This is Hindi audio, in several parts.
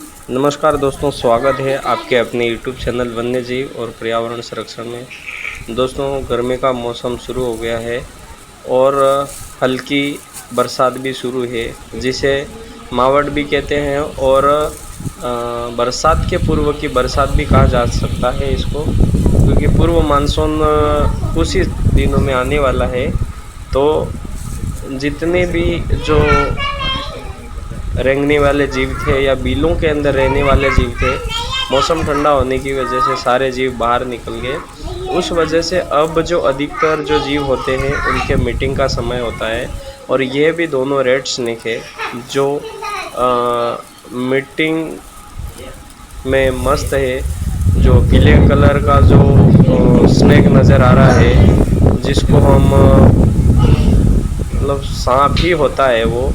नमस्कार दोस्तों, स्वागत है आपके अपने यूट्यूब चैनल वन्य जीव और पर्यावरण संरक्षण में। दोस्तों, गर्मी का मौसम शुरू हो गया है और हल्की बरसात भी शुरू है, जिसे मावठ भी कहते हैं और बरसात के पूर्व की बरसात भी कहा जा सकता है इसको, क्योंकि पूर्व मानसून कुछ ही दिनों में आने वाला है। तो जितने भी जो रेंगने वाले जीव थे या बिलों के अंदर रहने वाले जीव थे, मौसम ठंडा होने की वजह से सारे जीव बाहर निकल गए। उस वजह से अब जो अधिकतर जो जीव होते हैं उनके मीटिंग का समय होता है, और ये भी दोनों रेड स्नेक है जो मीटिंग में मस्त है। जो पीले कलर का जो स्नेक नज़र आ रहा है, जिसको हम मतलब सांप ही होता है, वो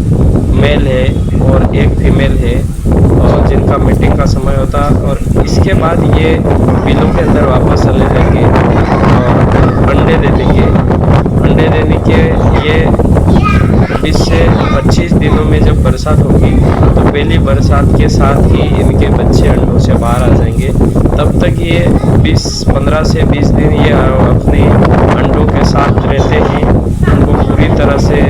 मेल है और एक फीमेल है, और जिनका मीटिंग का समय होता है। और इसके बाद ये बिलों के अंदर वापस चले जाएंगे और अंडे दे देंगे। अंडे देने के ये 20 से 25 दिनों में जब बरसात होगी तो पहली बरसात के साथ ही इनके बच्चे अंडों से बाहर आ जाएंगे। तब तक ये 15 से 20 दिन ये अपने अंडों के साथ रहते हैं, उनको पूरी तरह से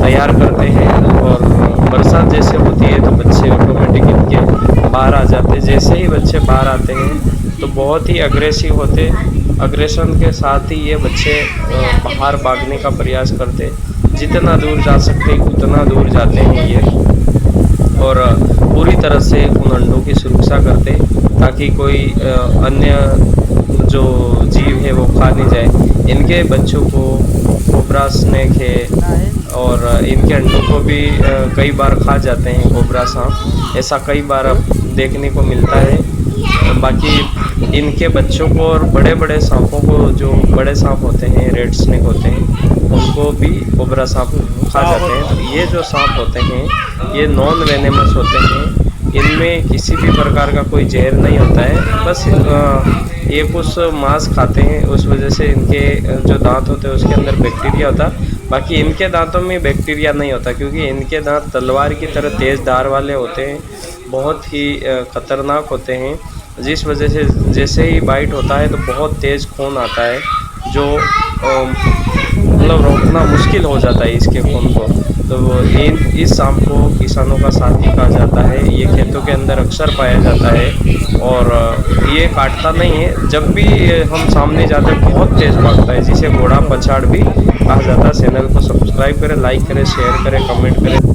तैयार करते हैं, और बरसात जैसे होती है तो बच्चे ऑटोमेटिक इनके बाहर आ जाते हैं। जैसे ही बच्चे बाहर आते हैं तो बहुत ही अग्रेसिव होते, अग्रेशन के साथ ही ये बच्चे बाहर भागने का प्रयास करते। जितना दूर जा सकते उतना दूर जाते हैं ये, और पूरी तरह से उन अंडों की सुरक्षा करते ताकि कोई अन्य जो जीव है वो खा नहीं जाए। इनके बच्चों को कोबरा स्नेक है और इनके अंडों को भी कई बार खा जाते हैं कोबरा सांप, ऐसा कई बार अब देखने को मिलता है। बाकी इनके बच्चों को और बड़े बड़े सांपों को, जो बड़े सांप होते हैं रेड स्नेक होते हैं, उनको भी कोबरा सांप खा जाते हैं। तो ये जो सांप होते हैं ये नॉन वेनेमस होते हैं, इनमें किसी भी प्रकार का कोई जहर नहीं होता है, बस ये कुछ मांस खाते हैं। उस वजह से इनके जो दांत होते हैं उसके अंदर बैक्टीरिया होता है। बाकी इनके दांतों में बैक्टीरिया नहीं होता, क्योंकि इनके दांत तलवार की तरह तेज़ धार वाले होते हैं, बहुत ही ख़तरनाक होते हैं। जिस वजह से जैसे ही बाइट होता है तो बहुत तेज़ खून आता है, जो मतलब रोकना मुश्किल हो जाता है इसके खून को। तो इस सांप को किसानों का साथी कहा जाता है। ये खेतों के अंदर अक्सर पाया जाता है और ये काटता नहीं है। जब भी हम सामने जाते हैं बहुत तेज़ भागता है, जिसे घोड़ा पछाड़ भी कहा जाता है। चैनल को सब्सक्राइब करें, लाइक करें, शेयर करें, कमेंट करें।